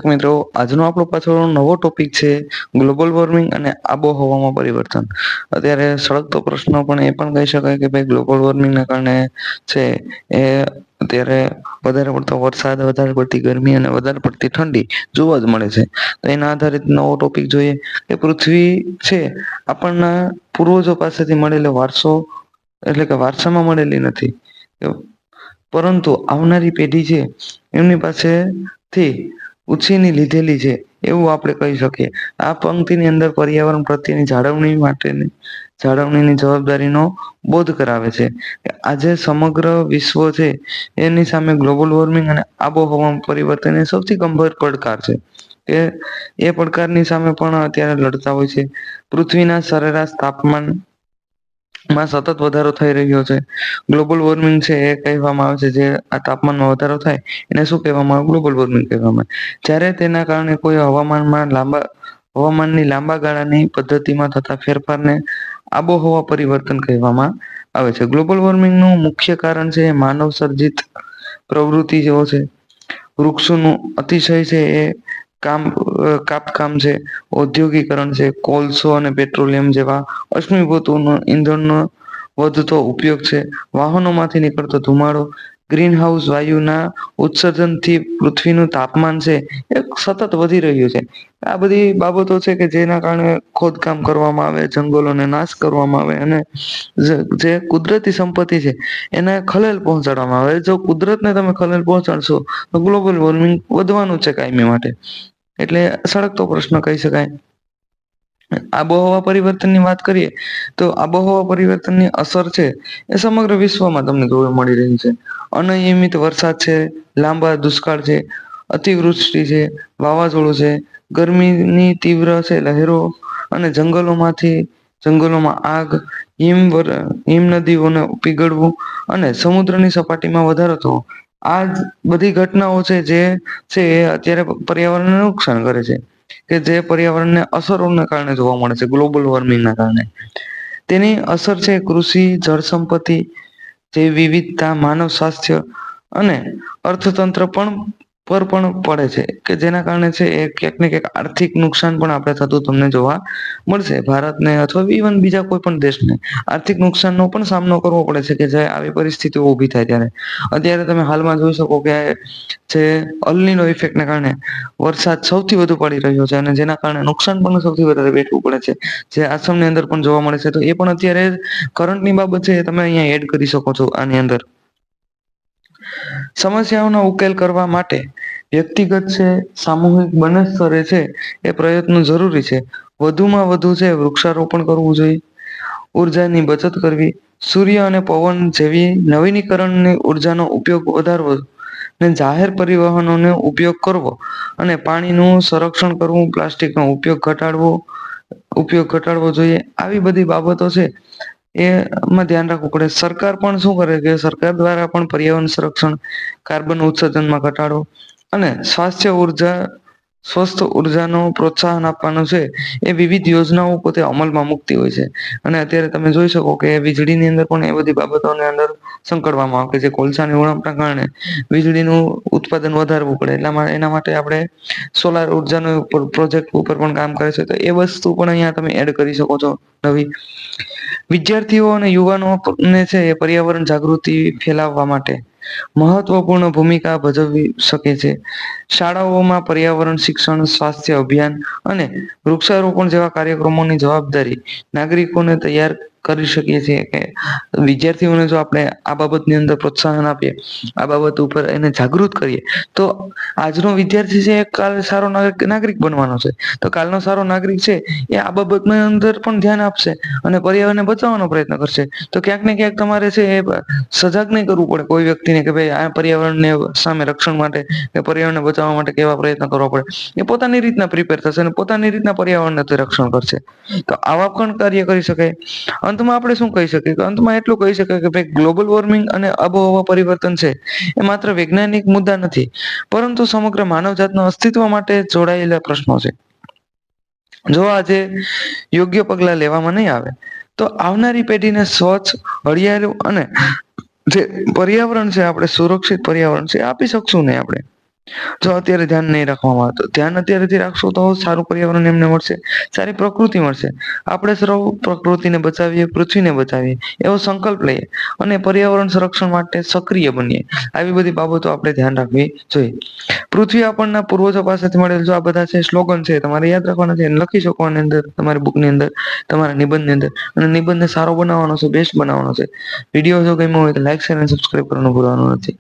દર્શક મિત્રો, આજનો આપણો પાછો નવો ટોપિક છે ગ્લોબલ વોર્મિંગ અને આબોહવામાં પરિવર્તન. અત્યારે સળગતો પ્રશ્ન પણ એ પણ કહી શકાય કે ભાઈ ગ્લોબલ વોર્મિંગના કારણે છે એ અત્યારે વધારે પડતો વરસાદ, વધારે પડતી ગરમી અને વધારે પડતી ઠંડી જોવા જ મળે છે. તો એના આધારિત નવો ટોપિક જોઈએ કે પૃથ્વી છે આપણના પૂર્વજો પાસેથી મળેલો વારસો એટલે કે વારસામાં મળેલી નથી, પરંતુ આવનારી પેઢી છે એમની પાસેથી ઉછીની લીધેલી છે એવું આપણે કહી શકીએ. આ પંક્તિની અંદર પર્યાવરણ પ્રત્યેની જાળવણીની જવાબદારીનો બોધ કરાવે છે. આજે સમગ્ર વિશ્વ છે એની સામે ગ્લોબલ વોર્મિંગ અને આબોહવા પરિવર્તન એ સૌથી ગંભીર પડકાર છે. કે એ પડકારની સામે પણ અત્યારે લડતા હોય છે. પૃથ્વીના સરેરાશ તાપમાન માં સતત વધારો થઈ રહ્યો છે. ગ્લોબલ વોર્મિંગ છે એ કહેવામાં આવે છે જે આ તાપમાનમાં વધારો થાય એને શું કહેવામાં આવે? ગ્લોબલ વોર્મિંગ કહેવામાં આવે. જ્યારે તેના કારણે કોઈ હવામાનની લાંબા ગાળાની પદ્ધતિમાં થતા ફેરફારને આબોહવા પરિવર્તન કહેવામાં આવે છે. ગ્લોબલ વોર્મિંગનું મુખ્ય કારણ છે માનવ સર્જિત પ્રવૃત્તિ જેવો છે. વૃક્ષોનું અતિશય છે એ કાપકામ છે, ઔદ્યોગિકરણ છે, કોલસો અને પેટ્રોલિયમ જેવા અશ્મિભૂતોનો ઈંધણનો વધતો ઉપયોગ છે, વાહનોમાંથી નીકળતો ધુમાડો, ગ્રીન હાઉસ વાયુના ઉત્સર્જનથી પૃથ્વીનું તાપમાન છે એ સતત વધી રહ્યું છે. આ બધી બાબતો છે કે જેના કારણે ખોદકામ કરવામાં આવે, જંગલોને નાશ કરવામાં આવે અને જે કુદરતી સંપત્તિ છે એને ખલેલ પહોંચાડવામાં આવે. જો કુદરતને તમે ખલેલ પહોંચાડશો તો ગ્લોબલ વોર્મિંગ વધવાનું છે કાયમી માટે. એટલે સળગતો પ્રશ્ન કહી શકાય. આબોહવા પરિવર્તનની વાત કરીએ તો આબોહવા પરિવર્તનની અસર છે એ સમગ્ર વિશ્વમાં તમને જોવા મળી રહી છે. અનિયમિત વરસાદ છે, લાંબા દુષ્કાળ છે, અતિવૃષ્ટિ છે, વાવાઝોડું છે, ગરમીની તીવ્ર છે લહેરો અને જંગલોમાં આગ, હિમ નદીઓને પીગળવું અને સમુદ્રની સપાટીમાં વધારો થવો. આ જ બધી ઘટનાઓ છે જે છે એ અત્યારે પર્યાવરણને નુકસાન કરે છે. કે જે પર્યાવરણને અસરોને કારણે જોવા મળે છે ગ્લોબલ વોર્મિંગના કારણે. તેની અસર છે કૃષિ, જળ સંપત્તિ, જૈવ વિવિધતા, માનવ સ્વાસ્થ્ય અને અર્થતંત્ર પર પણ પડે છે. કે જેના કારણે છે એ ક્યાંક ને ક્યાંક આર્થિક નુકસાન પણ આપણે થતું તમને જોવા મળશે. ભારતને અથવા ઇવન બીજા કોઈ પણ દેશને આર્થિક નુકસાનનો પણ સામનો કરવો પડે છે કે જે આવી પરિસ્થિતિઓ ઊભી થાય ત્યારે. અત્યારે તમે હાલમાં જોઈ શકો કે જે અલનીનો ઇફેક્ટને કારણે વરસાદ સૌથી વધુ પડી રહ્યો છે અને જેના કારણે નુકસાન પણ સૌથી વધારે વેઠવું પડે છે. જે આસામની અંદર પણ જોવા મળે છે. તો એ પણ અત્યારે કરંટની બાબત છે એ તમે અહીંયા એડ કરી શકો છો આની અંદર. સમસ્યાઓનો ઉકેલ કરવા માટે વ્યક્તિગત છે, સામૂહિક બંને સ્તરે છે એ પ્રયત્નો જરૂરી છે. વધુમાં વધુ છે વૃક્ષારોપણ કરવું જોઈએ, ઉર્જાની બચત કરવી, સૂર્ય અને પવન જેવી નવીનીકરણની ઉર્જાનો ઉપયોગ વધારવો ને જાહેર પરિવહનોનો ઉપયોગ કરવો અને પાણીનું સંરક્ષણ કરવું, પ્લાસ્ટિકનો ઉપયોગ ઘટાડવો જોઈએ. આવી બધી બાબતો છે એમાં ધ્યાન રાખવું પડે. સરકાર પણ શું કરે કે સરકાર દ્વારા પણ પર્યાવરણ સંરક્ષણ, કાર્બન ઉત્સર્જનમાં ઘટાડો અને સ્વસ્થ ઉર્જાનો પ્રોત્સાહન આપવાનું છે એ વિવિધ યોજનાઓ પોતે અમલમાં મૂકતી હોય છે. અને અત્યારે તમે જોઈ શકો કે વીજળીની અંદર પણ એ બધી બાબતોની અંદર સંકળવામાં આવે કે જે કોલસાની ઉણપના કારણે વીજળીનું ઉત્પાદન વધારવું પડે. એના માટે આપણે સોલાર ઉર્જાનો પ્રોજેક્ટ ઉપર પણ કામ કરે છે. તો એ વસ્તુ પણ અહીંયા તમે એડ કરી શકો છો નવી. વિદ્યાર્થીઓ અને યુવાનોને છે એ પર્યાવરણ જાગૃતિ ફેલાવવા માટે મહત્વપૂર્ણ ભૂમિકા ભજવવી શકે છે. શાળાઓમાં પર્યાવરણ શિક્ષણ, સ્વાસ્થ્ય અભિયાન અને વૃક્ષારોપણ જેવા કાર્યક્રમોની જવાબદારી નાગરિકોને તૈયાર કરી શકીએ છીએ. કે વિદ્યાર્થીઓને જો આપણે આ બાબતની અંદર પ્રોત્સાહન આપીએ, આ બાબત ઉપર એને જાગૃત કરીએ તો આજનો વિદ્યાર્થી છે એ કાલ સારો નાગરિક બનવાનો છે. તો કાલનો સારો નાગરિક છે એ આ બાબતની અંદર પણ ધ્યાન આપશે અને પર્યાવરણને બચાવવાનો પ્રયત્ન કરશે. તો ક્યાંક ને ક્યાંક તમારે છે એ સજાગ નહીં કરવું પડે કોઈ વ્યક્તિને કે ભાઈ આ પર્યાવરણને સામે રક્ષણ માટે કે પર્યાવરણને બચાવવા માટે કેવા પ્રયત્ન કરવા પડે. એ પોતાની રીતના પ્રિપેર થશે અને પોતાની રીતના પર્યાવરણને રક્ષણ કરશે. તો આવા પણ કાર્ય કરી શકાય. અંતમાં આપણે શું કહી શકીએ? અંતમાં એટલું કહી શકાય કે ભાઈ ગ્લોબલ વોર્મિંગ અને આબોહવા પરિવર્તન છે એ માત્ર વૈજ્ઞાનિક મુદ્દા નથી, પરંતુ સમગ્ર માનવજાતના અસ્તિત્વ માટે જોડાયેલા પ્રશ્નો છે. જો આજે યોગ્ય પગલા લેવામાં નહીં આવે તો આવનારી પેઢીને સ્વચ્છ, હળિયાળું અને જે પર્યાવરણ છે આપણે સુરક્ષિત પર્યાવરણ છે આપી શકશું નહીં આપણે. જો અત્યારે ધ્યાન નહીં રાખવામાં આવે તો ધ્યાન અત્યારેથી રાખશો તો સારું પર્યાવરણ એમને મળશે, સારી પ્રકૃતિ મળશે. આપણે સૌ પ્રકૃતિને બચાવીએ, પૃથ્વીને બચાવીએ એવો સંકલ્પ લઈએ અને પર્યાવરણ સંરક્ષણ માટે સક્રિય બનીએ. આવી બધી બાબતો આપણે ધ્યાન રાખવી જોઈએ. પૃથ્વી આપણના પૂર્વજો પાસેથી મળેલ જો આ બધા છે સ્લોગન છે તમારે યાદ રાખવાના છે, લખી શકો આની અંદર તમારી બુકની અંદર, તમારા નિબંધની અંદર. અને નિબંધને સારો બનાવવાનો છે, બેસ્ટ બનાવવાનો છે. વિડીયો જો ગમ્યો હોય તો લાઈક, શેર અને સબસ્ક્રાઇબ કરવાનું ભૂલવાનું નથી.